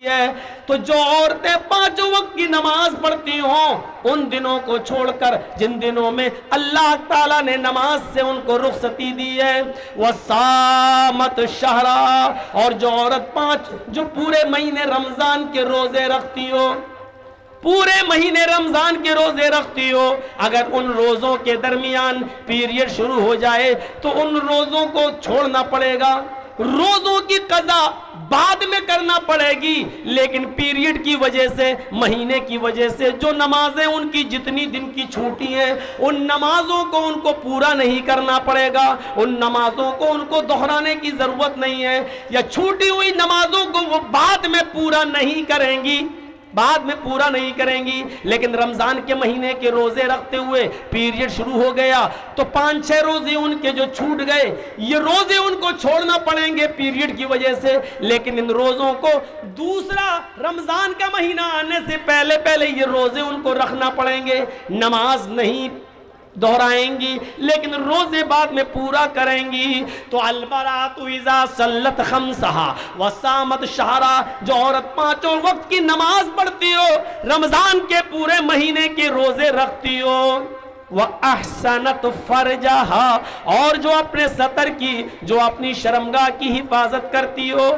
है। तो जो औरतें 5 वक्त की नमाज पढ़ती हों उन दिनों को छोड़कर जिन दिनों में अल्लाह ताला ने नमाज से उनको रुखसती दी है, वह सामत शहरा, और जो औरत 5 जो पूरे महीने रमजान के रोजे रखती हो, पूरे महीने रमजान के रोजे रखती हो, अगर उन रोजों के दरमियान पीरियड शुरू हो जाए तो उन रोजों को छोड़ना पड़ेगा। रोजों की कज़ा बाद में करना पड़ेगी, लेकिन पीरियड की वजह से, महीने की वजह से जो नमाजें उनकी जितनी दिन की छूटी हैं उन नमाजों को उनको पूरा नहीं करना पड़ेगा। उन नमाजों को उनको दोहराने की जरूरत नहीं है, या छूटी हुई नमाजों को वो बाद में पूरा नहीं करेंगी, बाद में पूरा नहीं करेंगी। लेकिन रमजान के महीने के रोजे रखते हुए पीरियड शुरू हो गया तो 5-6 रोजे उनके जो छूट गए, ये रोजे उनको छोड़ना पड़ेंगे पीरियड की वजह से। लेकिन इन रोजों को दूसरा रमजान का महीना आने से पहले पहले ये रोजे उनको रखना पड़ेंगे। नमाज नहीं दोहराएंगी लेकिन रोजे बाद में पूरा करेंगी। तो अलबरातु इज़ा सल्लत खम्सहा वसामत शहरा, जो औरत 5 वक्त की नमाज पढ़ती हो, रमजान के पूरे महीने के रोजे रखती हो, वह अहसनत फरजहा, और जो अपने सतर की, जो अपनी शर्मगाह की हिफाजत करती हो।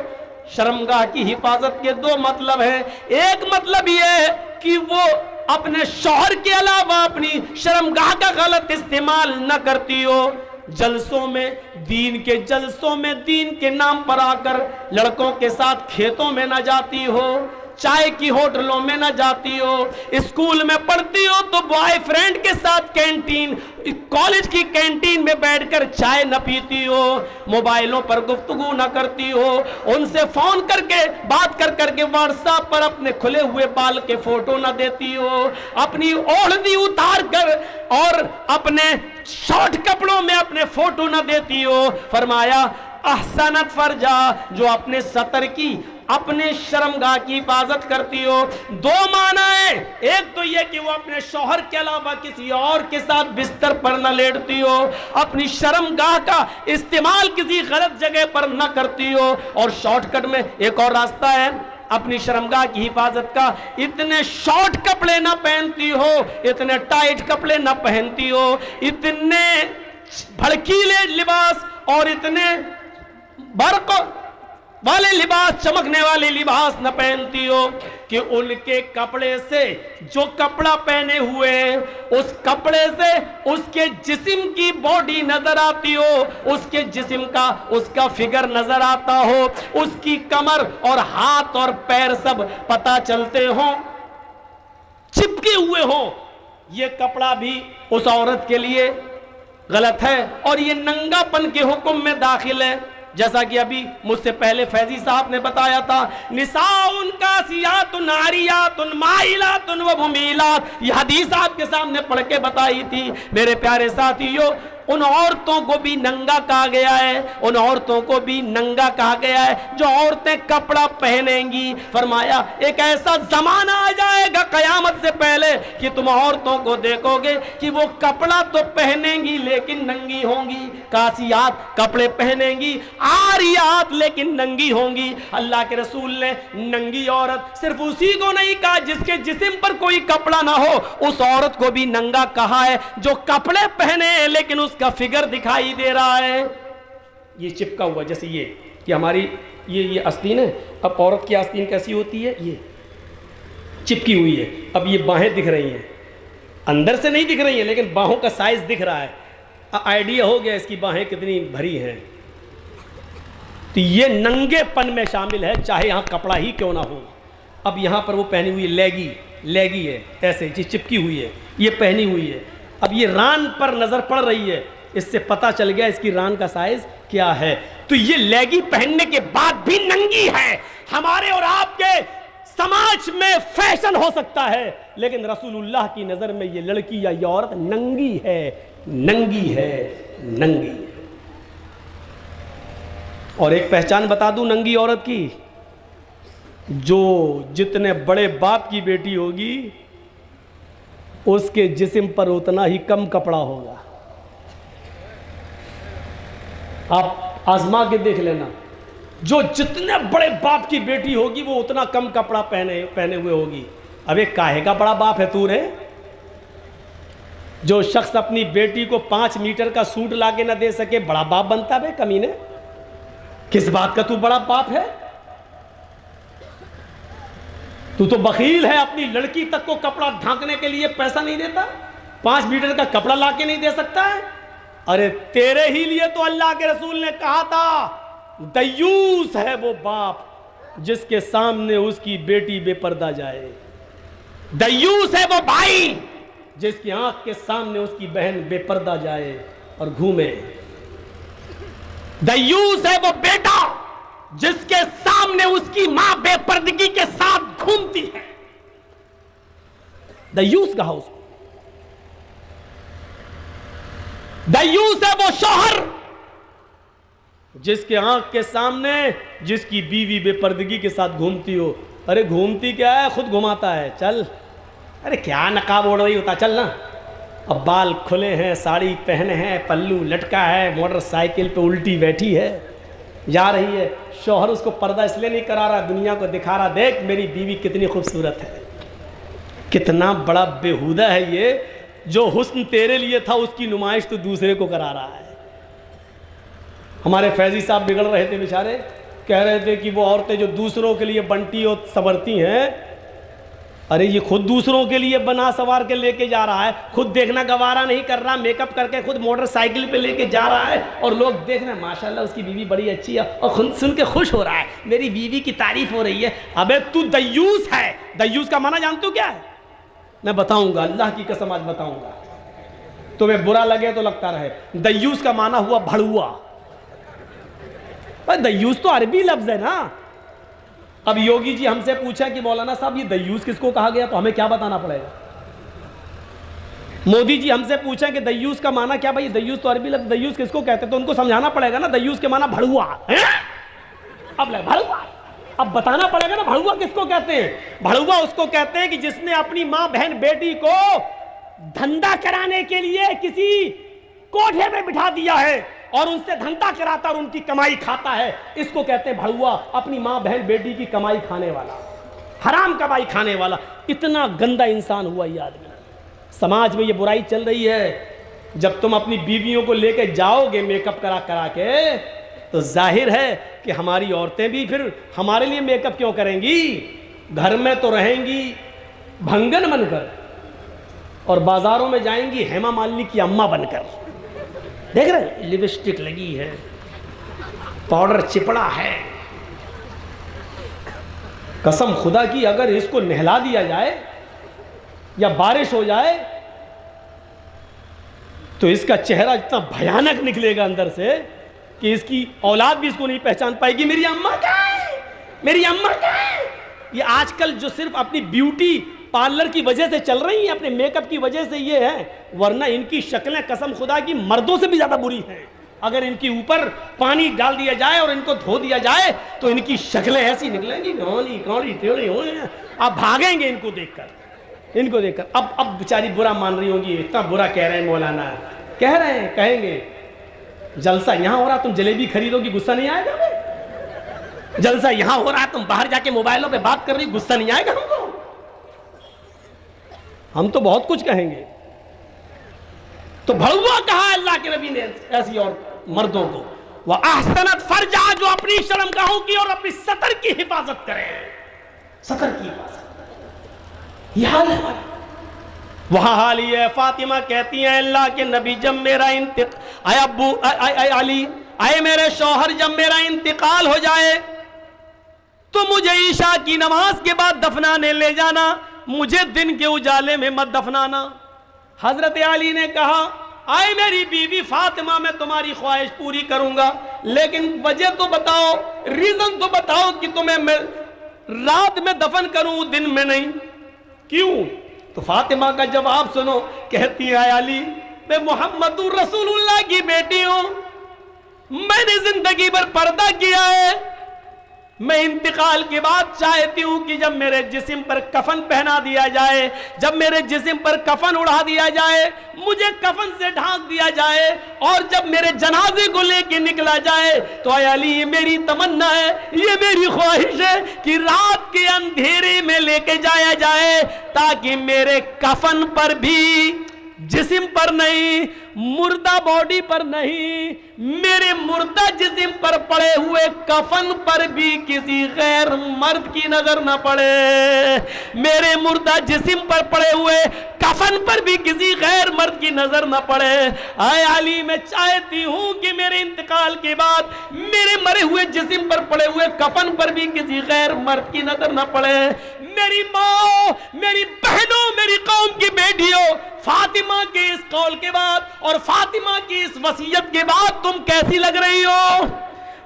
शर्मगाह की हिफाजत के 2 मतलब हैं। एक मतलब यह है कि वो अपने शौहर के अलावा अपनी शर्मगाह का गलत इस्तेमाल न करती हो। जलसों में, दीन के जलसों में दीन के नाम पर आकर लड़कों के साथ खेतों में न जाती हो, चाय की होटलों में न जाती हो, स्कूल में पढ़ती हो तो बॉयफ्रेंड के साथ कैंटीन, कॉलेज की कैंटीन में बैठकर चाय न पीती हो, मोबाइलों पर गुफ्तगू न करती हो, उनसे फोन करके बात कर करके व्हाट्सएप पर अपने खुले हुए बाल के फोटो न देती हो, अपनी ओढ़नी उतार कर और अपने शॉर्ट कपड़ों में अपने फोटो न देती हो। फरमाया अहसनत फरजा, जो अपने सतर की, अपने शर्मगाह की हिफाजत करती हो। 2 माना है, एक तो यह कि वो अपने शौहर के अलावा किसी और के साथ बिस्तर पर न लेटती हो, अपनी शर्मगाह का इस्तेमाल किसी गलत जगह पर न करती हो। और शॉर्टकट में एक और रास्ता है अपनी शर्मगाह की हिफाजत का, इतने शॉर्ट कपड़े न पहनती हो, इतने टाइट कपड़े न पहनती हो, इतने भड़कीले लिबास और इतने बर्क वाले लिबास, चमकने वाले लिबास न पहनती हो कि उनके कपड़े से, जो कपड़ा पहने हुए हैं उस कपड़े से उसके जिस्म की बॉडी नजर आती हो, उसके जिस्म का, उसका फिगर नजर आता हो, उसकी कमर और हाथ और पैर सब पता चलते हो, चिपके हुए हो। ये कपड़ा भी उस औरत के लिए गलत है और ये नंगापन के हुक्म में दाखिल है। जैसा कि अभी मुझसे पहले फैजी साहब ने बताया था, निसाउन कासियातुन आरियातुन माइलातुन व मुमीलात, ये हदीस आपके सामने पढ़ के बताई थी। मेरे प्यारे साथियों, उन औरतों को भी नंगा कहा गया है, उन औरतों को भी नंगा कहा गया है जो औरतें कपड़ा पहनेंगी। फरमाया एक ऐसा जमाना आ जाएगा कयामत से पहले कि तुम औरतों को देखोगे कि वो कपड़ा तो पहनेंगी लेकिन नंगी होंगी। कासियात कपड़े पहनेंगी, आरियात लेकिन नंगी होंगी। अल्लाह के रसूल ने नंगी औरत सिर्फ उसी को नहीं कहा जिसके जिस्म पर कोई कपड़ा ना हो, उस औरत को भी नंगा कहा है जो कपड़े पहने लेकिन उसका फिगर दिखाई दे रहा है। ये चिपका हुआ, जैसे ये कि हमारी ये आस्तीन है। अब औरत की आस्तीन कैसी होती है, ये चिपकी हुई है। अब ये बाहें दिख रही हैं, अंदर से नहीं दिख रही हैं लेकिन बाहों का साइज दिख रहा है। आइडिया हो गया इसकी बाहें कितनी भरी हैं। तो ये नंगेपन में शामिल है, चाहे यहाँ कपड़ा ही क्यों ना हो। अब यहाँ पर वो पहनी हुई लेगी है, ऐसे जी चिपकी हुई है, ये पहनी हुई है। अब ये रान पर नजर पड़ रही है, इससे पता चल गया इसकी रान का साइज क्या है। तो ये लेगी पहनने के बाद भी नंगी है। हमारे और आपके समाज में फैशन हो सकता है लेकिन रसूलुल्लाह की नजर में ये लड़की या ये औरत नंगी है, नंगी है, नंगी है। और एक पहचान बता दूं नंगी औरत की, जो जितने बड़े बाप की बेटी होगी उसके जिस्म पर उतना ही कम कपड़ा होगा। आप आजमा के देख लेना, जो जितने बड़े बाप की बेटी होगी वो उतना कम कपड़ा पहने पहने हुए होगी। अबे काहे का बड़ा बाप है तू रे? जो शख्स अपनी बेटी को 5 मीटर का सूट लाके ना दे सके बड़ा बाप बनता बे कमीने? किस बात का तू बड़ा बाप है? तू तो बखील है, अपनी लड़की तक को कपड़ा ढांकने के लिए पैसा नहीं देता, 5 मीटर का कपड़ा लाके नहीं दे सकता है। अरे तेरे ही लिए तो अल्लाह के रसूल ने कहा था दयूस है वो बाप जिसके सामने उसकी बेटी बेपर्दा जाए, दयूस है वो भाई जिसकी आंख के सामने उसकी बहन बेपर्दा जाए और घूमे, दयूस है वो बेटा जिसके सामने उसकी मां बेपर्दगी के साथ घूमती है। दयूस कहा उसको। दयूस है वो शौहर जिसके आंख के सामने जिसकी बीवी बेपर्दगी के साथ घूमती हो। अरे घूमती क्या है, खुद घुमाता है। चल, अरे क्या नकाब ओढ़ रही होता, चल ना। अब बाल खुले हैं, साड़ी पहने हैं, पल्लू लटका है, मोटरसाइकिल पे उल्टी बैठी है, जा रही है। शौहर उसको पर्दा इसलिए नहीं करा रहा, दुनिया को दिखा रहा, देख मेरी बीवी कितनी खूबसूरत है। कितना बड़ा बेहुदा है ये, जो हुस्न तेरे लिए था उसकी नुमाइश तो दूसरे को करा रहा है। हमारे फैजी साहब बिगड़ रहे थे बेचारे, कह रहे थे कि वो औरतें जो दूसरों के लिए बनती और संवरती हैं, अरे ये खुद दूसरों के लिए बना सवार के लेके जा रहा है, खुद देखना गवारा नहीं कर रहा, मेकअप करके खुद मोटरसाइकिल पे लेके जा रहा है और लोग देख रहे हैं माशाल्लाह उसकी बीवी बड़ी अच्छी है और खुद सुन के खुश हो रहा है, मेरी बीवी की तारीफ हो रही है। अबे तू दयूस है। दयूस का माना जानते हो क्या है? मैं बताऊंगा, अल्लाह की कसम आज बताऊंगा, तुम्हें बुरा लगे तो लगता रहे। दयूस का माना हुआ भड़ुआ। पर दयूस तो अरबी लफ्ज है ना। अब योगी जी हमसे पूछा कि मौलाना साहब ये दयूस किसको कहा गया, तो हमें क्या बताना पड़ेगा? मोदी जी हमसे पूछा कि दयूस का माना क्या, भाई दयूस तो अरबी लफ्ज, दयूस किसको कहते, तो उनको समझाना पड़ेगा ना दयूस के माना भड़ुआ है। अब भड़ुआ अब बताना पड़ेगा ना भड़ुआ किसको कहते हैं। भड़ुआ उसको कहते हैं कि जिसने अपनी मां बहन बेटी को धंधा कराने के लिए किसी कोठे में बिठा दिया है और उनसे धंधा कराता और उनकी कमाई खाता है, इसको कहते हैं भड़ुआ। अपनी मां बहन बेटी की कमाई खाने वाला, हराम कमाई खाने वाला। इतना गंदा इंसान हुआ ये आदमी। समाज में ये बुराई चल रही है। जब तुम अपनी बीवियों को लेके जाओगे मेकअप करा करा के, तो जाहिर है कि हमारी औरतें भी फिर हमारे लिए मेकअप क्यों करेंगी? घर में तो रहेंगी भंगन बनकर और बाजारों में जाएंगी हेमा मालिनी की अम्मा बनकर। देख रहे, लिपस्टिक लगी है, पाउडर चिपड़ा है। कसम खुदा की अगर इसको नहला दिया जाए या बारिश हो जाए तो इसका चेहरा इतना भयानक निकलेगा अंदर से कि इसकी औलाद भी इसको नहीं पहचान पाएगी। मेरी अम्मा क्या है, मेरी अम्मा क्या है। ये आजकल जो सिर्फ अपनी ब्यूटी पार्लर की वजह से चल रही हैं, अपने मेकअप की वजह से ये है, वरना इनकी शक्लें कसम खुदा की मर्दों से भी ज्यादा बुरी हैं। अगर इनके ऊपर पानी डाल दिया जाए और इनको धो दिया जाए तो इनकी शक्लें ऐसी निकलेंगी, कौड़ी कौड़ी टेढ़ी होंगी, आप भागेंगे इनको देखकर, इनको देखकर। अब बेचारी बुरा मान रही होंगी, इतना बुरा कह रहे हैं मौलाना, कह रहे हैं, कहेंगे जलसा यहाँ हो रहा तुम जलेबी खरीदोगी, गुस्सा नहीं आएगा? जलसा यहाँ हो रहा तुम बाहर जाके मोबाइलों पे बात कर रही, गुस्सा नहीं आएगा हमको? हम तो बहुत कुछ कहेंगे। तो भड़ुआ कहा अल्लाह के नबी ने ऐसी और मर्दों को, वह अहसनत फरजा, जो अपनी शर्मगाहों की और अपनी सतर की हिफाजत करे, सतर की हिफाजत। यह हाल है हमारा। वहां हाल ही है। फातिमा कहती है अल्लाह के नबी जब मेरा अली आए मेरे शौहर जब मेरा इंतकाल हो जाए तो मुझे ईशा की नमाज के बाद दफनाने ले जाना, मुझे दिन के उजाले में मत दफनाना। हजरत अली ने कहा आए मेरी बीवी फातिमा, मैं तुम्हारी ख्वाहिश पूरी करूंगा, लेकिन वजह तो बताओ, रीजन तो बताओ कि तुम्हें मैं रात में दफन करूं, दिन में नहीं, क्यों? तो फातिमा का जवाब सुनो, कहती है अली मैं मोहम्मदुर रसूलुल्लाह की बेटी हूं, मैंने जिंदगी भर पर्दा किया है, मैं इंतकाल के बाद चाहती हूं कि जब मेरे जिस्म पर कफन पहना दिया जाए, जब मेरे जिस्म पर कफन उड़ा दिया जाए, मुझे कफन से ढांक दिया जाए और जब मेरे जनाजे को लेके निकला जाए तो आय अली ये मेरी तमन्ना है, ये मेरी ख्वाहिश है कि रात के अंधेरे में लेके जाया जाए ताकि मेरे कफन पर भी, जिस्म पर नहीं, मुर्दा बॉडी पर नहीं, मेरे मुर्दा जिस्म पर पड़े हुए कफन पर भी किसी गैर मर्द की नजर न पड़े, मेरे मुर्दा जिस्म पर पड़े हुए कफन पर भी किसी गैर मर्द की नजर न पड़े। आए अली मैं चाहती हूं कि मेरे इंतकाल के बाद मेरे मरे हुए जिस्म पर पड़े हुए कफन पर भी किसी गैर मर्द की नजर न पड़े। मेरी माँ, मेरी बहनों, मेरी कौम की बेटियों, फातिमा के इस कौल के बाद और फातिमा की इस वसीयत के बाद तुम कैसी लग रही हो?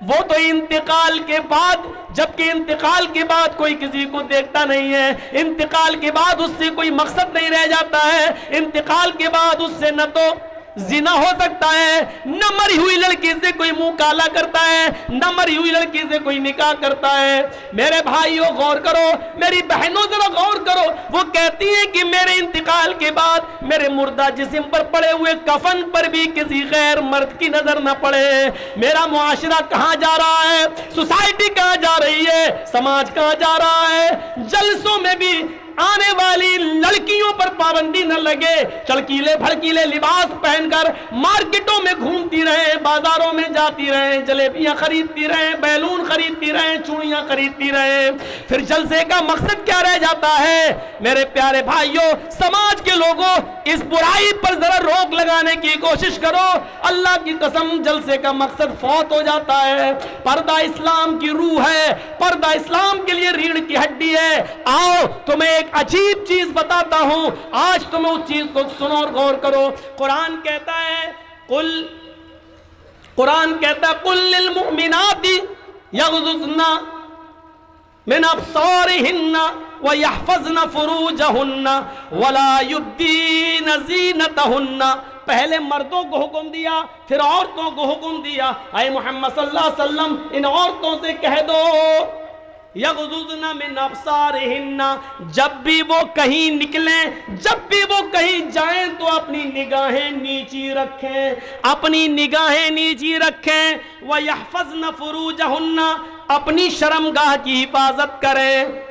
वो तो इंतकाल के बाद, जबकि इंतकाल के बाद कोई किसी को देखता नहीं है, इंतकाल के बाद उससे कोई मकसद नहीं रह जाता है, इंतकाल के बाद उससे न तो जिना हो सकता है, न मरी हुई लड़की से कोई मुंह काला करता है, न मरी हुई लड़की से कोई निकाह करता है। मेरे भाइयों गौर करो, मेरी बहनों जरा गौर करो, वो कहती हैं कि मेरे इंतकाल के बाद मेरे मुर्दा जिस्म पर पड़े हुए कफन पर भी किसी गैर मर्द की नजर न पड़े। मेरा मुआशरा कहाँ जा रहा है? सोसाइटी कहाँ जा रही है? समाज कहाँ जा रहा है? जलसों में भी आने वाली लड़कियों पर पाबंदी न लगे, चड़कीले भड़कीले लिबास पहनकर मार्केटों में घूमती रहे, बाजारों में जाती रहे, जलेबियां खरीदती रहे, बैलून खरीदती रहे, चूड़ियां खरीदती रहे। फिर जलसे का मकसद क्या रह जाता है? मेरे प्यारे भाइयों, समाज के लोगों, इस बुराई पर जरा रोक लगाने की कोशिश करो। अल्लाह की कसम, जलसे का मकसद फौत हो जाता है। पर्दा इस्लाम की रूह है, पर्दा इस्लाम के लिए रीढ़ की हड्डी है। आओ तुम्हें एक अजीब चीज बताता हूं, आज तुम्हें उस चीज को सुनो और गौर करो। कुरान कहता है कुल लिल मुमिनाती यग़ज़ुज़ना मिन अब्सारिहिन्ना व यहफ़ज़ना फ़ुरूजहुन्ना वला युब्दीना ज़ीनतहुन्ना। पहले मर्दों को हुक्म दिया, फिर औरतों को हुक्म दिया। आए मोहम्मद सल्लल्लाहु अलैहि वसल्लम, इन औरतों से कह दो यग़ज़ुज़ना मिन अब्सारिहिन्ना, जब भी वो कहीं निकलें, जब भी वो कहीं जाएं तो अपनी निगाहें नीची रखें, अपनी निगाहें नीची रखें। व यहफ़ज़ना फ़ुरूजहुन्ना, अपनी शर्मगाह की हिफाजत करें।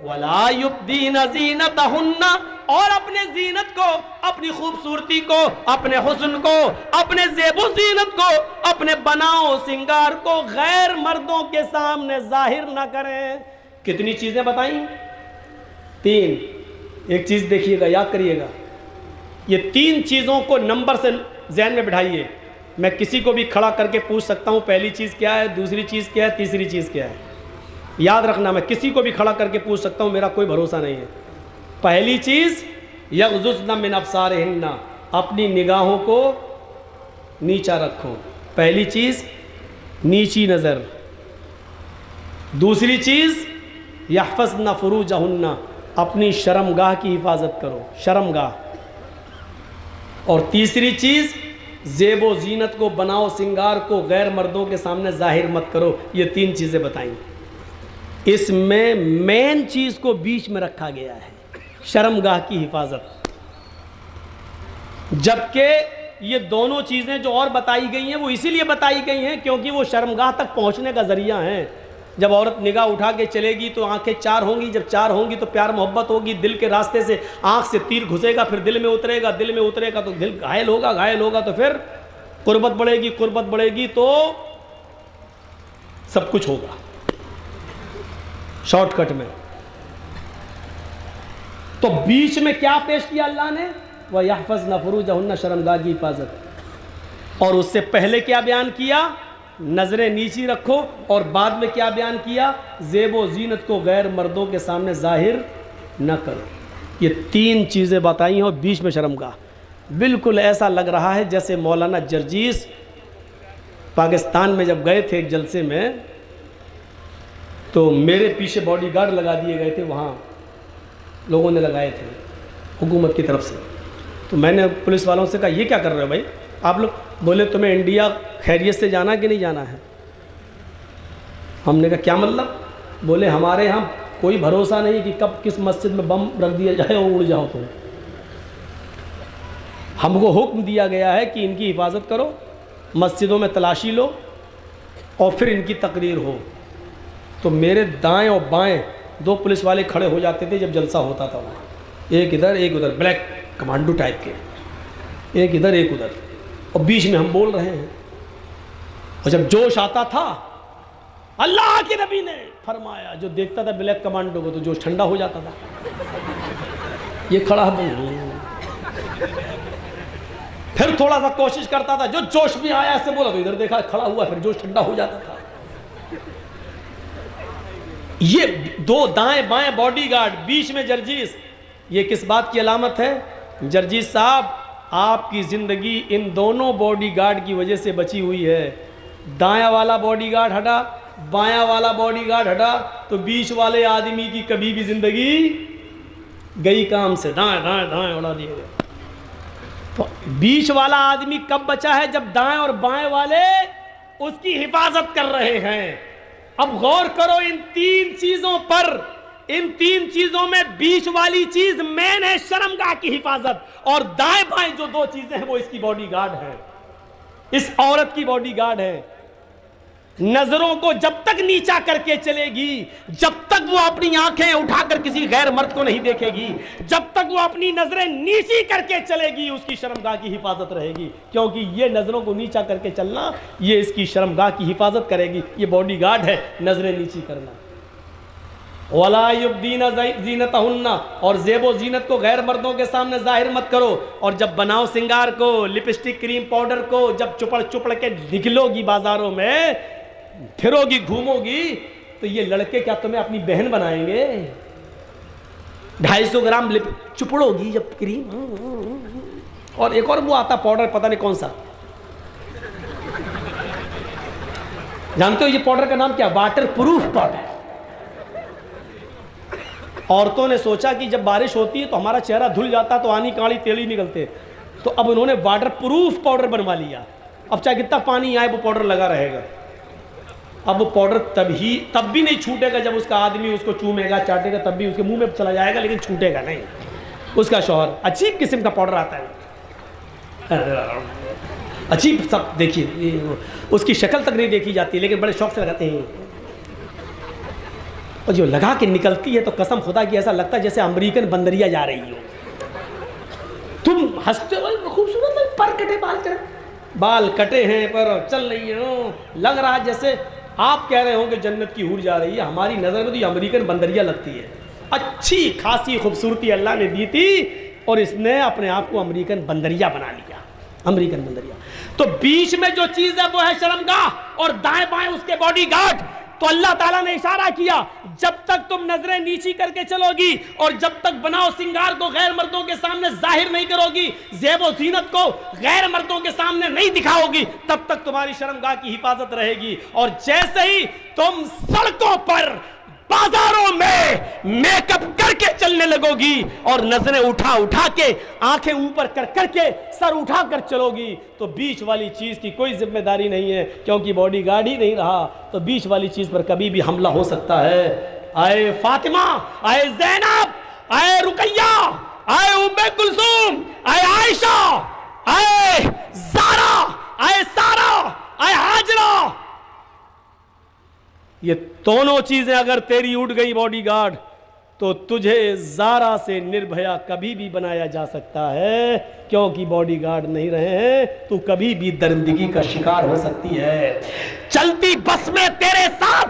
वला युब्दीना ज़ीनतहुन्ना, और अपने जीनत को, अपनी खूबसूरती को, अपने हुस्न को, अपने ज़ेबो जीनत को, अपने बनाओ सिंगार को गैर मर्दों के सामने जाहिर ना करें। कितनी चीजें बताई? 3। एक चीज देखिएगा, याद करिएगा, ये 3 चीजों को नंबर से ज़हन में बिठाइए। मैं किसी को भी खड़ा करके पूछ सकता हूं पहली चीज क्या है, दूसरी चीज क्या है, तीसरी चीज क्या है। याद रखना, मैं किसी को भी खड़ा करके पूछ सकता हूं, मेरा कोई भरोसा नहीं है। पहली चीज यग़ज़ुज़ना मिन अब्सारिहिन्ना, अपनी निगाहों को नीचा रखो। पहली चीज नीची नज़र। दूसरी चीज यहफ़ज़ना फ़ुरूजहुन्ना, अपनी शर्मगाह की हिफाजत करो, शर्मगाह। और तीसरी चीज ज़ेबो ज़ीनत को, बनाओ सिंगार को गैर मर्दों के सामने जाहिर मत करो। ये 3 चीज़ें बताई। इसमें मेन चीज़ को बीच में रखा गया है, शर्मगाह की हिफाजत। जबकि ये दोनों चीज़ें जो और बताई गई हैं वो इसीलिए बताई गई हैं क्योंकि वो शर्मगाह तक पहुंचने का ज़रिया हैं। जब औरत निगाह उठा के चलेगी तो आंखें 4 होंगी, जब 4 होंगी तो प्यार मोहब्बत होगी, दिल के रास्ते से आंख से तीर घुसेगा, फिर दिल में उतरेगा, दिल में उतरेगा तो दिल घायल होगा, घायल होगा तो फिर कुर्बत बढ़ेगी, कुर्बत बढ़ेगी तो सब कुछ होगा शॉर्टकट में। तो बीच में क्या पेश किया अल्लाह ने? वह यहफ़ज़ना फ़ुरूजहुन्ना, शर्मगाह की हिफाजत। और उससे पहले क्या बयान किया? नज़रें नीची रखो। और बाद में क्या बयान किया? ज़ेबो ज़ीनत को गैर मर्दों के सामने जाहिर न करो। ये 3 चीज़ें बताई हैं और बीच में शर्मगाह। बिल्कुल ऐसा लग रहा है जैसे मौलाना जर्जीस पाकिस्तान में जब गए थे एक जलसे में, तो मेरे पीछे बॉडीगार्ड लगा दिए गए थे, वहाँ लोगों ने लगाए थे हुकूमत की तरफ से। तो मैंने पुलिस वालों से कहा ये क्या कर रहे हो भाई आप लोग? बोले तुम्हें इंडिया खैरियत से जाना कि नहीं जाना है? हमने कहा क्या मतलब? बोले हमारे यहाँ कोई भरोसा नहीं कि कब किस मस्जिद में बम रख दिया जाए और उड़ जाओ तुम। हमको हुक्म दिया गया है कि इनकी हिफाजत करो, मस्जिदों में तलाशी लो और फिर इनकी तकरीर हो। तो मेरे दाएं और बाएं 2 पुलिस वाले खड़े हो जाते थे जब जलसा होता था वहाँ, एक इधर एक उधर, ब्लैक कमांडो टाइप के, एक इधर एक उधर, और बीच में हम बोल रहे हैं। और जब जोश आता था, अल्लाह के नबी ने फरमाया, जो देखता था ब्लैक कमांडो को तो जोश ठंडा हो जाता था। ये खड़ा है, फिर थोड़ा सा कोशिश करता था, जो जोश में आया ऐसे बोला तो इधर देखा खड़ा हुआ, फिर जोश ठंडा हो जाता था। ये 2 दाएं बाएं बॉडीगार्ड, बीच में जर्जीस, ये किस बात की अलामत है? जर्जीस साहब, आपकी जिंदगी इन दोनों बॉडीगार्ड की वजह से बची हुई है। दायां वाला बॉडीगार्ड हटा, बायां वाला बॉडीगार्ड हटा, तो बीच वाले आदमी की कभी भी जिंदगी गई काम से। दाएं दाएं दाएं उड़ा दिए गए। तो बीच वाला आदमी कब बचा है? जब दाएं और बाएं वाले उसकी हिफाजत कर रहे हैं। अब गौर करो इन 3 चीजों पर। इन 3 चीजों में बीच वाली चीज मेन है, शर्मगाह की हिफाजत, और दाएं बाएं जो 2 चीजें हैं वो इसकी बॉडीगार्ड है, इस औरत की बॉडीगार्ड है। नजरों को जब तक नीचा करके चलेगी, जब तक वो अपनी आंखें उठाकर किसी गैर मर्द को नहीं देखेगी, जब तक वो अपनी नजरें नीची करके चलेगी, उसकी शर्मगाह की हिफाजत रहेगी। क्योंकि ये नजरों को नीचा करके चलना, ये इसकी शर्मगाह की हिफाजत करेगी। ये बॉडीगार्ड है, नजरें नीची करना। वला युब्दीना ज़ीनतहुन्ना, और ज़ेबो ज़ीनत को गैर मर्दों के सामने जाहिर मत करो। और जब बनाओ सिंगार को, लिपस्टिक क्रीम पाउडर को, जब चुपड़ के निकलोगी बाजारों में, फिरोगी घूमोगी, तो ये लड़के क्या तुम्हें अपनी बहन बनाएंगे? 250 ग्राम चुपड़ोगी जब क्रीम, और एक और वो आता पाउडर, पता नहीं कौन सा, जानते हो ये पाउडर का नाम क्या? Water proof powder. औरतों ने सोचा कि जब बारिश होती है तो हमारा चेहरा धुल जाता, तो आनी काली तेली निकलते, तो अब उन्होंने वाटर प्रूफ पाउडर बनवा लिया। अब चाहे कितना पानी आए वो पाउडर लगा रहेगा। अब वो पाउडर तब भी नहीं छूटेगा जब उसका आदमी उसको चूमेगा, चाटेगा, तब भी उसके मुंह में चला जाएगा, लेकिन छूटेगा नहीं। उसका शौहर, अजीब किस्म का पाउडर आता है, अजीब सब, देखिए उसकी शक्ल तक नहीं देखी जाती, लेकिन बड़े शौक से लगाते हैं। और जो लगा के निकलती है तो कसम खुदा की ऐसा लगता है जैसे अमेरिकन बंदरिया जा रही हो। तुम हंसते हो, खूबसूरत पर कटे बाल कटे हैं पर चल रही हो, लग रहा है जैसे आप कह रहे हो कि जन्नत की हूर जा रही है। हमारी नज़र में तो ये अमेरिकन बंदरिया लगती है। अच्छी खासी खूबसूरती अल्लाह ने दी थी और इसने अपने आप को अमेरिकन बंदरिया बना लिया, अमेरिकन बंदरिया। तो बीच में जो चीज़ है वो है शर्मगाह, और दाएं बाएं उसके बॉडीगार्ड। तो अल्लाह ताला ने इशारा किया, जब तक तुम नजरें नीची करके चलोगी और जब तक बनाओ सिंगार को गैर मर्दों के सामने जाहिर नहीं करोगी, ज़ेब व ज़ीनत को गैर मर्दों के सामने नहीं दिखाओगी, तब तक तुम्हारी शर्मगाह की हिफाजत रहेगी। और जैसे ही तुम सड़कों पर, बाजारों में मेकअप करके चलने लगोगी और नजरें उठा के, आंखें ऊपर कर करके, सर उठा कर चलोगी, तो बीच वाली चीज की कोई जिम्मेदारी नहीं है, क्योंकि बॉडीगार्ड ही नहीं रहा। तो बीच वाली चीज पर कभी भी हमला हो सकता है। आए फातिमा, आए ज़ैनब, आए रुकैया, आए उम्मे कुलसूम, आए आयशा, आए ज़ारा, आए सारा, आए हाजरा, ये दोनों चीजें अगर तेरी उड़ गई बॉडीगार्ड, तो तुझे ज़ारा से निर्भया कभी भी बनाया जा सकता है। क्योंकि बॉडीगार्ड नहीं रहे हैं, तू कभी भी दरिंदगी का शिकार हो सकती है। चलती बस में तेरे साथ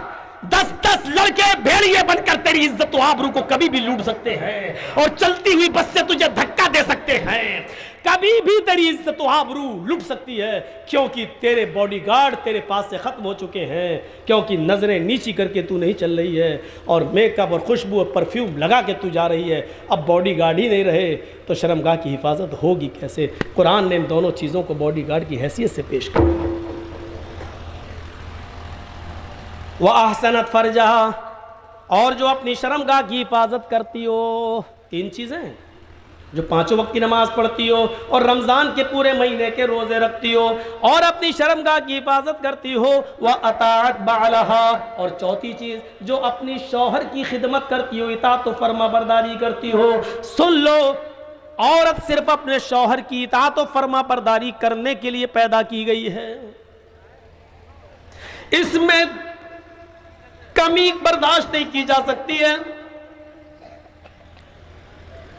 10-10 लड़के भेड़िए बनकर तेरी इज्जत व आबरू को कभी भी लूट सकते हैं, और चलती हुई बस से तुझे धक्का दे सकते हैं, कभी भी तेरी इज्जत व आबरू लूट सकती है। क्योंकि तेरे बॉडीगार्ड तेरे पास से खत्म हो चुके हैं, क्योंकि नजरें नीची करके तू नहीं चल रही है और मेकअप और खुशबू और परफ्यूम लगा के तू जा रही है। अब बॉडीगार्ड ही नहीं रहे तो शर्मगाह की हिफाजत होगी कैसे? कुरान ने इन दोनों चीज़ों को बॉडीगार्ड की हैसियत से पेश किया। वह अहसनत फरजहा, और जो अपनी शर्मगाह की हिफाजत करती हो, 3 चीज़ें, जो 5 वक्त की नमाज पढ़ती हो और रमज़ान के पूरे महीने के रोज़े रखती हो और अपनी शर्मगाह की हिफाजत करती हो, वह अताअत बालहा, और चौथी चीज़ जो अपनी शौहर की खिदमत करती हो, इताअत व फरमाबरदारी करती हो। सुन लो, औरत सिर्फ अपने शौहर की इताअत व फरमाबरदारी करने के लिए पैदा की गई है, इसमें कमी बर्दाश्त नहीं की जा सकती है।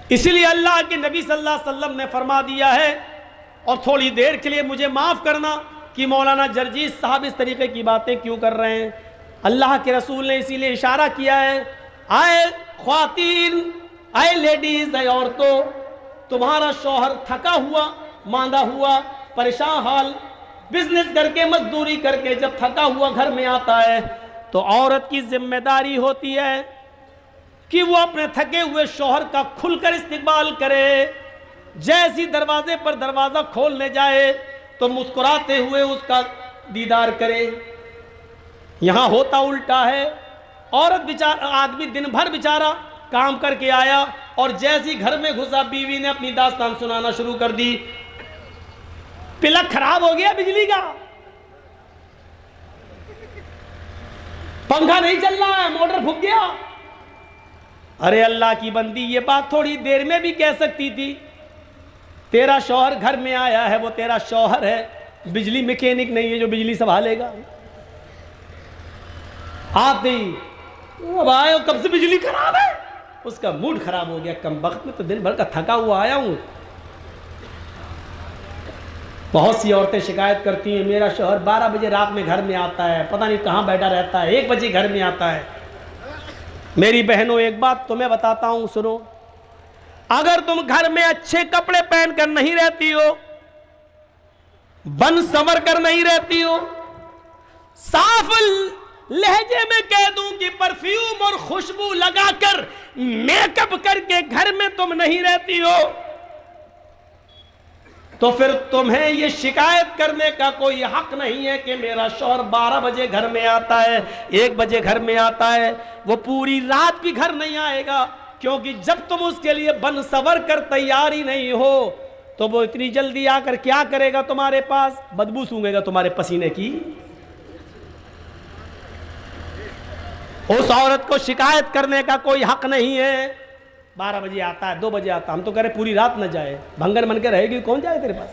इसीलिए अल्लाह के नबी सल्लल्लाहु अलैहि वसल्लम ने फरमा दिया है, और थोड़ी देर के लिए मुझे माफ़ करना कि मौलाना जर्जीस साहब इस तरीके की बातें क्यों कर रहे हैं। अल्लाह के रसूल ने इसीलिए इशारा किया है, आए ख्वातीन, आए लेडीज़, आए औरतों, तुम्हारा शौहर थका हुआ, मांदा हुआ, परेशान हाल, बिजनेस करके मजदूरी करके जब थका हुआ घर में आता है तो औरत की जिम्मेदारी होती है कि वो अपने थके हुए शौहर का खुलकर इस्तेमाल करे। जैसी दरवाजे पर दरवाज़ा खोलने जाए तो मुस्कुराते हुए उसका दीदार करे। यहाँ होता उल्टा है, औरत बेचारा, आदमी दिन भर बेचारा काम करके आया और जैसी घर में घुसा बीवी ने अपनी दास्तान सुनाना शुरू कर दी। प्लग खराब हो गया बिजली का, पंखा नहीं चल रहा है, मोटर फूक गया। अरे अल्लाह की बंदी, ये बात थोड़ी देर में भी कह सकती थी। तेरा शौहर घर में आया है, वो तेरा शौहर है, बिजली मैकेनिक नहीं है जो बिजली संभालेगा। आते ही अब आए, कब से बिजली खराब है, उसका मूड खराब हो गया। कम वक्त में तो दिन भर का थका हुआ आया हूं। बहुत सी औरतें शिकायत करती हैं, मेरा शौहर 12 बजे रात में घर में आता है, पता नहीं कहाँ बैठा रहता है, 1 बजे घर में आता है। मेरी बहनों, एक बात तुम्हें बताता हूं, सुनो। अगर तुम घर में अच्छे कपड़े पहनकर नहीं रहती हो, बन संवर कर नहीं रहती हो, साफ लहजे में कह दूं कि परफ्यूम और खुशबू लगाकर मेकअप करके घर में तुम नहीं रहती हो, तो फिर तुम्हें ये शिकायत करने का कोई हक नहीं है कि मेरा शौहर 12 बजे घर में आता है, 1 बजे घर में आता है। वो पूरी रात भी घर नहीं आएगा, क्योंकि जब तुम उसके लिए बन सवर कर तैयार ही नहीं हो तो वो इतनी जल्दी आकर क्या करेगा तुम्हारे पास? बदबू सूंघेगा तुम्हारे पसीने की। उस औरत को शिकायत करने का कोई हक नहीं है। 12 बजे आता है, 2 बजे आता, हम तो कह रहे पूरी रात न जाए, भंगन मन के रहेगी, कौन जाए तेरे पास?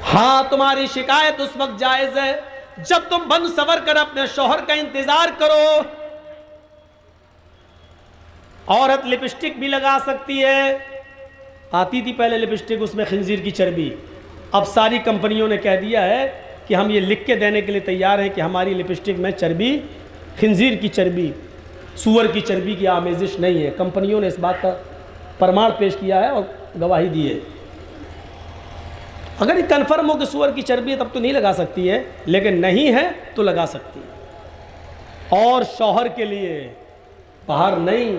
हाँ, तुम्हारी शिकायत उस वक्त जायज है जब तुम बन सवर कर अपने शौहर का इंतजार करो। औरत लिपस्टिक भी लगा सकती है। आती थी पहले लिपस्टिक, उसमें खिंजीर की चर्बी। अब सारी कंपनियों ने कह दिया है कि हम ये लिख के देने के लिए तैयार हैं कि हमारी लिपस्टिक में चर्बी, खिंजीर की चर्बी, सूअर की चर्बी की आमेजिश नहीं है। कंपनियों ने इस बात का प्रमाण पेश किया है और गवाही दी है। अगर ये कन्फर्म हो कि सूअर की चर्बी है तब तो नहीं लगा सकती है, लेकिन नहीं है तो लगा सकती है। और शौहर के लिए बाहर नहीं,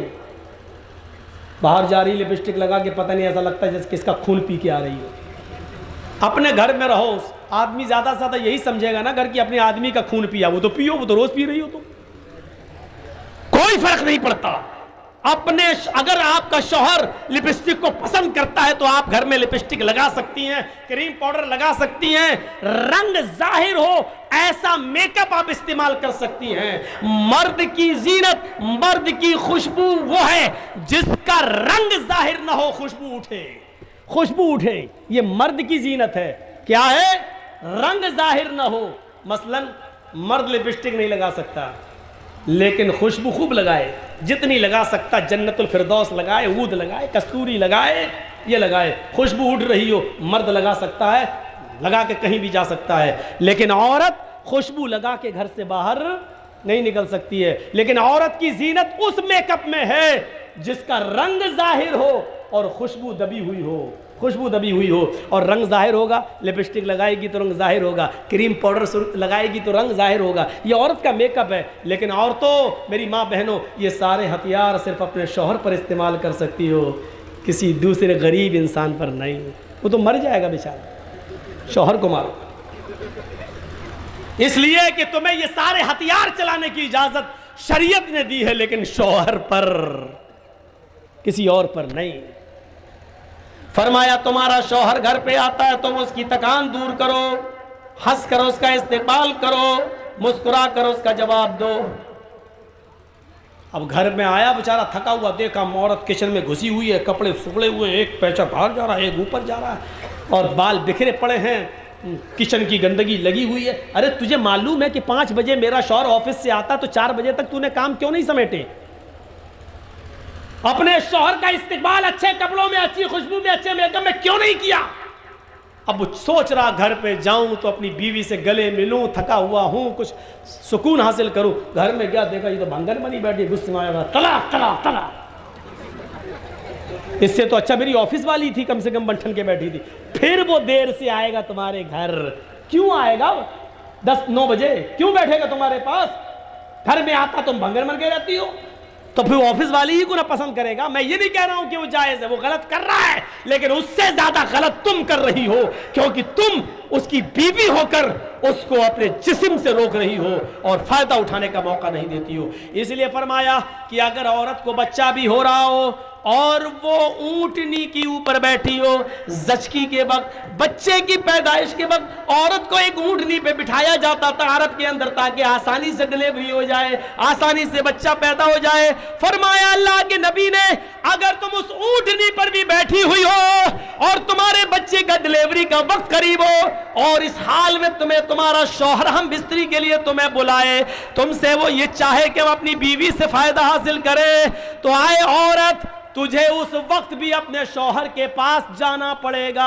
बाहर जा रही लिपस्टिक लगा के पता नहीं, ऐसा लगता है जैसे किसका खून पी के आ रही हो। अपने घर में रहो, आदमी ज़्यादा से ज़्यादा यही समझेगा ना घर की अपने आदमी का खून पिया, वो तो पियो, वो तो रोज़ पी रही हो, तो कोई फर्क नहीं पड़ता। अपने अगर आपका शौहर लिपस्टिक को पसंद करता है तो आप घर में लिपस्टिक लगा सकती हैं, क्रीम पाउडर लगा सकती हैं, रंग जाहिर हो ऐसा मेकअप आप इस्तेमाल कर सकती हैं। मर्द की जीनत, मर्द की खुशबू वो है जिसका रंग जाहिर ना हो, खुशबू उठे, खुशबू उठे, ये मर्द की जीनत है। क्या है? रंग जाहिर ना हो। मसलन मर्द लिपस्टिक नहीं लगा सकता, लेकिन खुशबू खूब लगाए, जितनी लगा सकता, जन्नतुल फिरदौस लगाए, ऊद लगाए, कस्तूरी लगाए, ये लगाए, खुशबू उड़ रही हो, मर्द लगा सकता है, लगा के कहीं भी जा सकता है। लेकिन औरत खुशबू लगा के घर से बाहर नहीं निकल सकती है। लेकिन औरत की जीनत उस मेकअप में है जिसका रंग जाहिर हो और खुशबू दबी हुई हो, खुशबू दबी हुई हो और रंग जाहिर होगा। लिपस्टिक लगाएगी तो रंग जाहिर होगा, क्रीम पाउडर लगाएगी तो रंग जाहिर होगा। ये औरत का मेकअप है। लेकिन औरतों, मेरी माँ बहनों, ये सारे हथियार सिर्फ अपने शौहर पर इस्तेमाल कर सकती हो, किसी दूसरे गरीब इंसान पर नहीं। वो तो मर जाएगा बेचारा, शौहर को मारो। इसलिए कि तुम्हें ये सारे हथियार चलाने की इजाजत शरीयत ने दी है, लेकिन शौहर पर किसी और पर नहीं। फरमाया तुम्हारा शौहर घर पे आता है तुम उसकी थकान दूर करो, हंस कर उसका इस्तेमाल करो, मुस्कुरा कर उसका जवाब दो। अब घर में आया बेचारा थका हुआ, देखा औरत किचन में घुसी हुई है, कपड़े सुखड़े हुए, एक पैसा बाहर जा रहा है, एक ऊपर जा रहा है, और बाल बिखरे पड़े हैं, किचन की गंदगी लगी हुई है। अरे तुझे मालूम है कि 5 बजे मेरा शौहर ऑफिस से आता तो 4 बजे तक तूने काम क्यों नहीं समेटे? अपने शौहर का इस्तेमाल अच्छे कपड़ों में, अच्छी खुशबू में, अच्छे मेकअप में क्यों नहीं किया? अब सोच रहा घर पे जाऊं तो अपनी बीवी से गले मिलूं, थका हुआ हूं, कुछ सुकून हासिल करूं। घर में गया, देखा ये तो भंगर बनी बैठी, गुस्से में आया, तलाक तलाक तलाक। इससे तो अच्छा मेरी ऑफिस वाली थी, कम से कम बंठन के बैठी थी। फिर वो देर से आएगा तुम्हारे घर, क्यों आएगा? 10-9 बजे क्यों बैठेगा तुम्हारे पास? घर में आता तुम भंगर मन के रहती हो, तो फिर ऑफिस वाली ही को ना पसंद करेगा। मैं ये नहीं कह रहा हूं कि वो जायज है, वो गलत कर रहा है, लेकिन उससे ज्यादा गलत तुम कर रही हो, क्योंकि तुम उसकी बीवी होकर उसको अपने जिस्म से रोक रही हो और फायदा उठाने का मौका नहीं देती हो। इसलिए फरमाया कि अगर औरत को बच्चा भी हो रहा हो और वो ऊंटनी की ऊपर बैठी हो, जचकी के वक्त, बच्चे की पैदाइश के वक्त औरत को एक ऊंटनी पे बिठाया जाता था अरब के अंदर, ताकि आसानी से डिलीवरी हो जाए, आसानी से बच्चा पैदा हो जाए। फरमाया अल्लाह के नबी ने, अगर तुम उस ऊंटनी पर भी बैठी हुई हो और तुम्हारे बच्चे का डिलीवरी का वक्त करीब हो और इस हाल में तुम्हें तुम्हारा शौहर हम बिस्तरी के लिए तुम्हें बुलाए, तुमसे वो ये चाहे कि वो अपनी बीवी से फायदा हासिल करे, तो आए औरत, तुझे उस वक्त भी अपने शौहर के पास जाना पड़ेगा,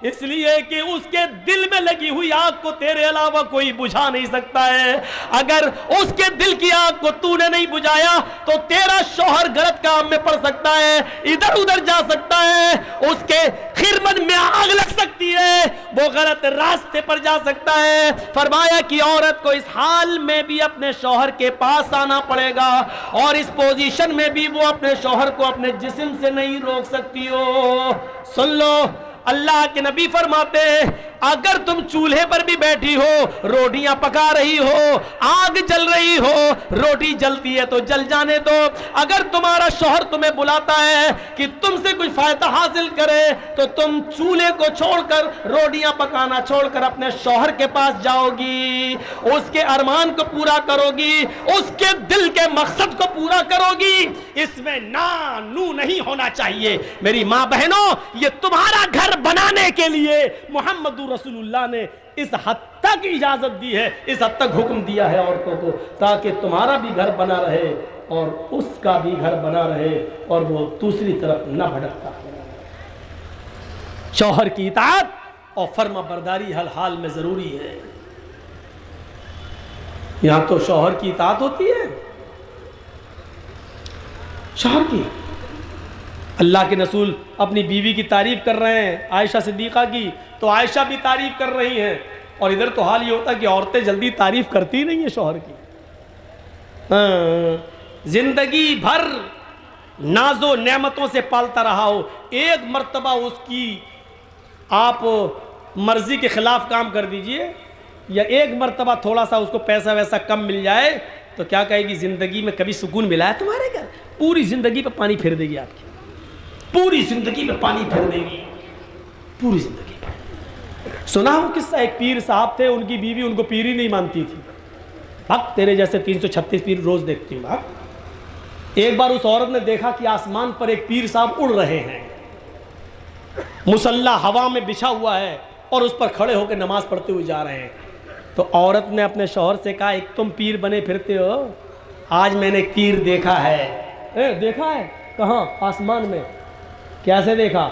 इसलिए कि उसके दिल में लगी हुई आग को तेरे अलावा कोई बुझा नहीं सकता है। अगर उसके दिल की आग को तूने नहीं बुझाया तो तेरा शौहर गलत काम में पड़ सकता है, इधर उधर जा सकता है, उसके खिरमत में आग लग सकती है, वो गलत रास्ते पर जा सकता है। फरमाया कि औरत को इस हाल में भी अपने शौहर के पास आना पड़ेगा और इस पोजीशन में भी वो अपने शौहर को अपने जिस्म से नहीं रोक सकती हो। सुन लो, अल्लाह के नबी फरमाते हैं, अगर तुम चूल्हे पर भी बैठी हो, रोटियां पका रही हो, आग जल रही हो, रोटी जलती है तो जल जाने दो, अगर तुम्हारा शौहर तुम्हें बुलाता है कि तुमसे कुछ फायदा हासिल करे, तो तुम चूल्हे को छोड़कर, रोटियां पकाना छोड़कर अपने शौहर के पास जाओगी, उसके अरमान को पूरा करोगी, उसके दिल के मकसद को पूरा करोगी। इसमें ना नू नहीं होना चाहिए। मेरी माँ बहनों, ये तुम्हारा घर बनाने के लिए मोहम्मद रसूलुल्लाह ने इस हद तक इजाजत दी है, इस हद तक हुक्म दिया है औरतों को, ताकि तुम्हारा भी घर बना रहे और उसका भी घर बना रहे और वो दूसरी तरफ न भटकता। शौहर की इताअत और फर्मा बरदारी हर हाल में जरूरी है। यहां तो शौहर की इताअत होती है, शौहर की। अल्लाह के रसूल अपनी बीवी की तारीफ कर रहे हैं, आयशा सिद्दीक़ा की, तो आयशा भी तारीफ कर रही हैं। और इधर तो हाल ये होता है कि औरतें जल्दी तारीफ करती नहीं है शौहर की। जिंदगी भर नाजो नेमतों से पालता रहा हो, एक मर्तबा उसकी आप मर्जी के खिलाफ काम कर दीजिए, या एक मर्तबा थोड़ा सा उसको पैसा वैसा कम मिल जाए, तो क्या कहेगी, जिंदगी में कभी सुकून मिला है तुम्हारे घर? पूरी जिंदगी पे पानी फेर देगी आपकी, पूरी जिंदगी में पानी फेर देगी, पूरी जिंदगी में। सुना हो किस्सा, एक पीर साहब थे, उनकी बीवी उनको पीर ही नहीं मानती थी। अब तेरे जैसे 336 पीर रोज देखती हूँ। एक बार उस औरत ने देखा कि आसमान पर एक पीर साहब उड़ रहे हैं, मुसल्ला हवा में बिछा हुआ है और उस पर खड़े होकर नमाज पढ़ते हुए जा रहे हैं। तो औरत ने अपने शौहर से कहा, एक तुम पीर बने फिरते हो, आज मैंने पीर देखा है। देखा है? कहाँ? आसमान में। कैसे देखा?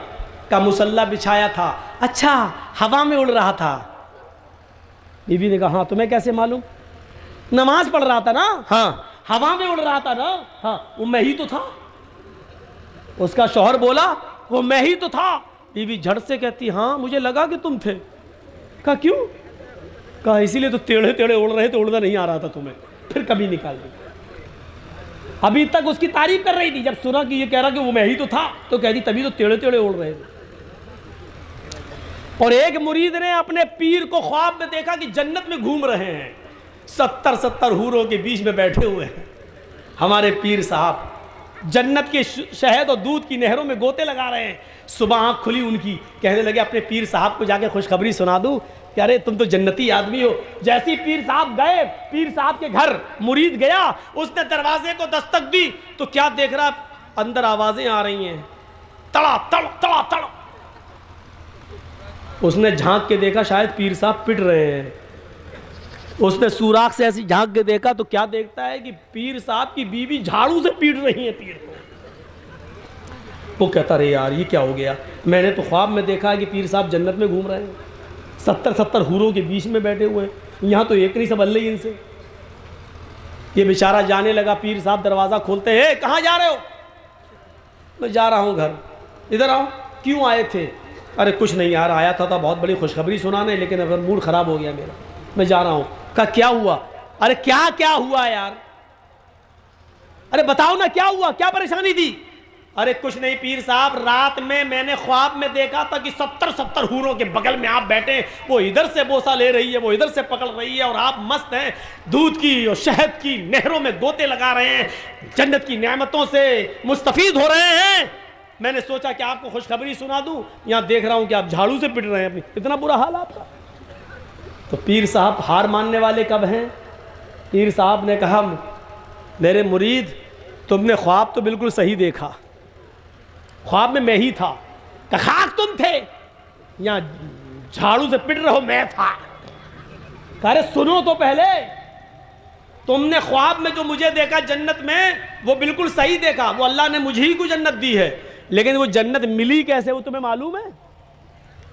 का मुसल्ला बिछाया था। अच्छा, हवा में उड़ रहा था। बीवी ने कहा, हाँ तुम्हें कैसे मालूम? नमाज पढ़ रहा था ना। हाँ, हवा में उड़ रहा था ना। हाँ, वो मैं ही तो था। उसका शौहर बोला, वो मैं ही तो था। बीवी झट से कहती, हाँ मुझे लगा कि तुम थे। कहा क्यों? कहा इसीलिए तो टेढ़े टेढ़े उड़ रहे थे, उड़ना नहीं आ रहा था तुम्हें, फिर कभी निकाल दी। अभी तक उसकी तारीफ कर रही थी, जब सुना कि ये कह रहा कि वो मैं ही तो था, तो कह दी तभी तो टेढ़े टेढ़े उड़ रहे थे। और एक मुरीद ने अपने पीर को ख्वाब में देखा कि जन्नत में घूम रहे हैं, 70-70 हूरों के बीच में बैठे हुए हैं। हमारे पीर साहब जन्नत के शहद और दूध की नहरों में गोते लगा रहे हैं। सुबह आँख खुली उनकी, कहने लगे अपने पीर साहब को जाके खुशखबरी सुना दूँ कि अरे तुम तो जन्नती आदमी हो। जैसे ही पीर साहब गए, पीर साहब के घर मुरीद गया, उसने दरवाजे को दस्तक दी तो क्या देख रहा, अंदर आवाज़ें आ रही हैं, तड़ा तड़ तड़ा तड़। उसने झांक के देखा शायद पीर साहब पिट रहे हैं। उसने सुराख से ऐसी झांक के देखा तो क्या देखता है कि पीर साहब की बीवी झाड़ू से पीट रही है पीर को। वो कहता रहे यार ये क्या हो गया, मैंने तो ख्वाब में देखा है कि पीर साहब जन्नत में घूम रहे हैं, 70-70 हूरों के बीच में बैठे हुए हैं, यहाँ तो एक नहीं सब अल्लाह ही इनसे। ये बेचारा जाने लगा, पीर साहब दरवाज़ा खोलते हैं, कहाँ जा रहे हो? मैं जा रहा हूँ घर। इधर आओ। क्यों आए थे? अरे कुछ नहीं यार, आया था बहुत बड़ी खुशखबरी सुनाने, लेकिन अगर मूड ख़राब हो गया मेरा, मैं जा रहा हूँ। कहा क्या हुआ? अरे क्या क्या हुआ यार, अरे बताओ ना क्या हुआ, क्या परेशानी थी? अरे कुछ नहीं पीर साहब, रात में मैंने ख्वाब में देखा था कि 70-70 हूरों के बगल में आप बैठे, वो इधर से बोसा ले रही है, वो इधर से पकड़ रही है, और आप मस्त हैं, दूध की और शहद की नहरों में गोते लगा रहे हैं, जन्नत की नेमतों से मुस्तफीद हो रहे हैं। मैंने सोचा कि आपको खुशखबरी सुना दूं, यहाँ देख रहा हूँ कि आप झाड़ू से पिट रहे हैं, अपनी इतना बुरा हाल आपका। तो पीर साहब हार मानने वाले कब हैं? पीर साहब ने कहा मेरे मुरीद, तुमने ख्वाब तो बिल्कुल सही देखा, ख्वाब में मैं ही था। खाक तुम थे, यहाँ झाड़ू से पिट रहे हो मैं था। अरे सुनो तो पहले, तुमने ख्वाब में जो मुझे देखा जन्नत में, वो बिल्कुल सही देखा, वो अल्लाह ने मुझे ही को जन्नत दी है, लेकिन वो जन्नत मिली कैसे वो तुम्हें मालूम है?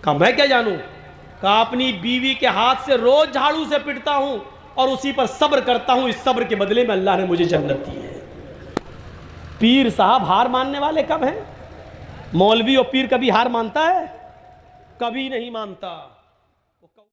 कहा मैं क्या जानूं? कहा अपनी बीवी के हाथ से रोज झाड़ू से पिटता हूं और उसी पर सब्र करता हूं, इस सब्र के बदले में अल्लाह ने मुझे जन्नत दी है। पीर साहब हार मानने वाले कब हैं? मौलवी और पीर कभी हार मानता है? कभी नहीं मानता।